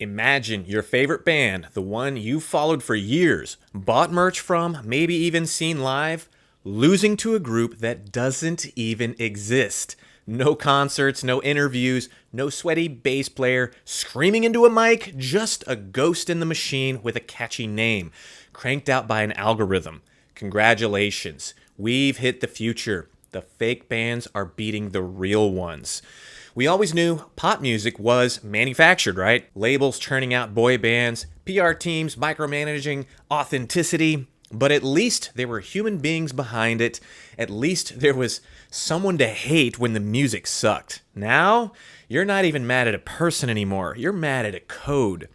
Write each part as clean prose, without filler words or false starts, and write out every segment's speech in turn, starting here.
Imagine your favorite band, the one you followed for years, bought merch from, maybe even seen live, losing to a group that doesn't even exist. No concerts, no interviews, no sweaty bass player screaming into a mic, just a ghost in the machine with a catchy name, cranked out by an algorithm. Congratulations, we've hit the future. The fake bands are beating the real ones. We always knew pop music was manufactured, right? Labels churning out boy bands, PR teams micromanaging authenticity, but at least there were human beings behind it. At least there was someone to hate when the music sucked. Now, you're not even mad at a person anymore. You're mad at a code.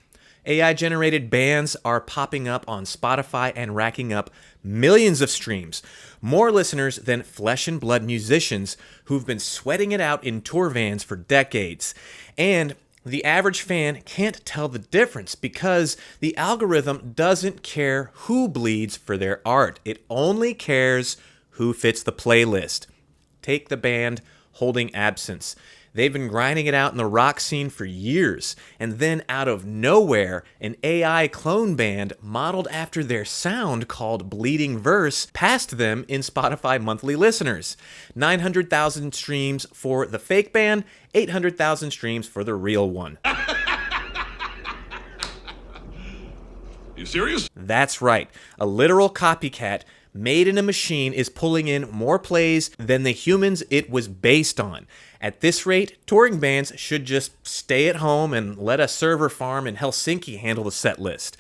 AI-generated bands are popping up on Spotify and racking up millions of streams, more listeners than flesh and blood musicians who've been sweating it out in tour vans for decades. And the average fan can't tell the difference because the algorithm doesn't care who bleeds for their art. It only cares who fits the playlist. Take the band Holding Absence. They've been grinding it out in the rock scene for years, and then out of nowhere, an AI clone band modeled after their sound called Bleeding Verse passed them in Spotify monthly listeners. 900,000 streams for the fake band, 800,000 streams for the real one. You serious? That's right. A literal copycat made in a machine is pulling in more plays than the humans it was based on. At this rate, touring bands should just stay at home and let a server farm in Helsinki handle the set list.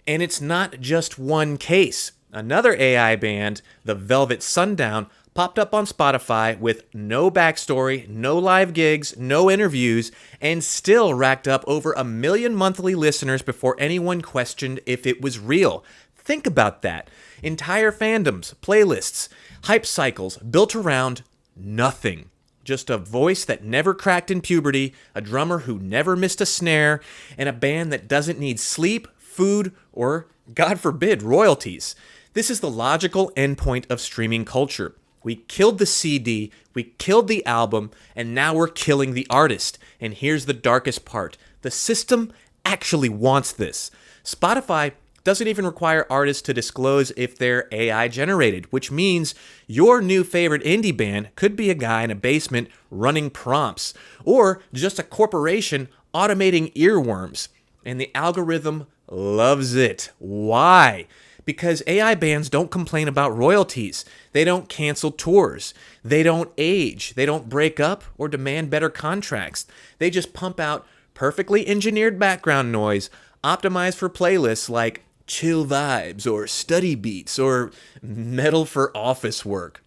And it's not just one case. Another AI band, the Velvet Sundown, popped up on Spotify with no backstory, no live gigs, no interviews, and still racked up over 1 million monthly listeners before anyone questioned if it was real. Think about that. Entire fandoms, playlists, hype cycles built around nothing. Just a voice that never cracked in puberty, a drummer who never missed a snare, and a band that doesn't need sleep, food, or, God forbid, royalties. This is the logical endpoint of streaming culture. We killed the CD, we killed the album, and now we're killing the artist. And here's the darkest part. The system actually wants this. Spotify doesn't even require artists to disclose if they're AI generated, which means your new favorite indie band could be a guy in a basement running prompts, or just a corporation automating earworms. And the algorithm loves it. Why? Because AI bands don't complain about royalties. They don't cancel tours. They don't age. They don't break up or demand better contracts. They just pump out perfectly engineered background noise optimized for playlists like chill vibes or study beats or metal for office work.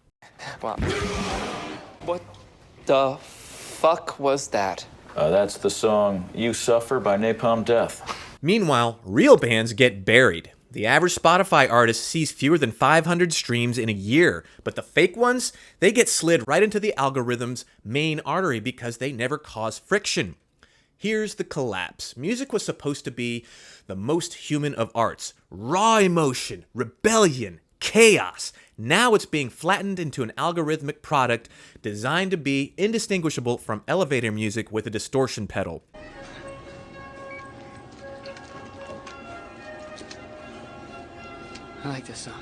Wow. What the fuck was that? That's the song You Suffer by Napalm Death. Meanwhile, real bands get buried. The average Spotify artist sees fewer than 500 streams in a year, but the fake ones, they get slid right into the algorithm's main artery because they never cause friction. Here's the collapse. Music was supposed to be the most human of arts. Raw emotion, rebellion, chaos. Now it's being flattened into an algorithmic product designed to be indistinguishable from elevator music with a distortion pedal. I like this song.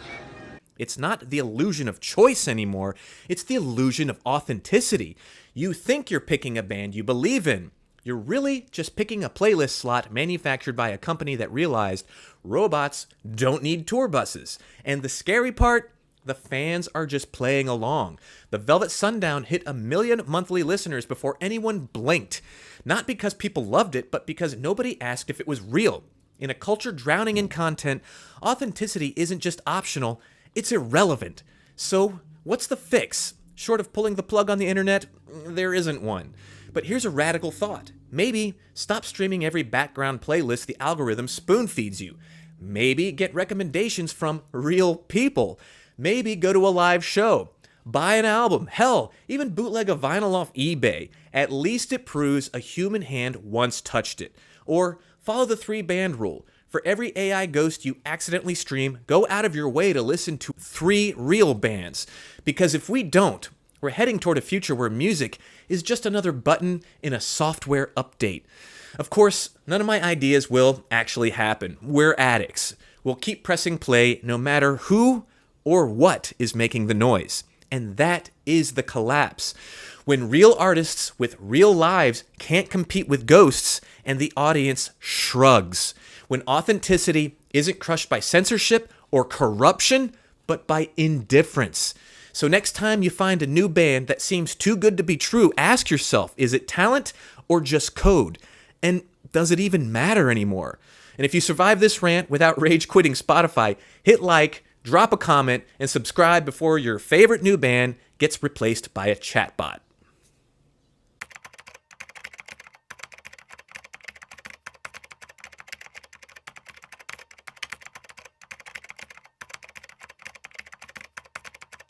It's not the illusion of choice anymore. It's the illusion of authenticity. You think you're picking a band you believe in. You're really just picking a playlist slot manufactured by a company that realized robots don't need tour buses. And the scary part, the fans are just playing along. The Velvet Sundown hit 1 million monthly listeners before anyone blinked. Not because people loved it, but because nobody asked if it was real. In a culture drowning in content, authenticity isn't just optional, it's irrelevant. So, what's the fix? Short of pulling the plug on the internet, there isn't one. But here's a radical thought. Maybe stop streaming every background playlist the algorithm spoon feeds you. Maybe get recommendations from real people. Maybe go to a live show. Buy an album. Hell, even bootleg a vinyl off eBay. At least it proves a human hand once touched it. Or follow the 3-band rule. For every AI ghost you accidentally stream, go out of your way to listen to 3 real bands. Because if we don't, we're heading toward a future where music is just another button in a software update. Of course, none of my ideas will actually happen. We're addicts. We'll keep pressing play no matter who or what is making the noise. And that is the collapse. When real artists with real lives can't compete with ghosts and the audience shrugs. When authenticity isn't crushed by censorship or corruption, but by indifference. So next time you find a new band that seems too good to be true, ask yourself, is it talent or just code? And does it even matter anymore? And if you survive this rant without rage quitting Spotify, hit like, drop a comment, and subscribe before your favorite new band gets replaced by a chatbot.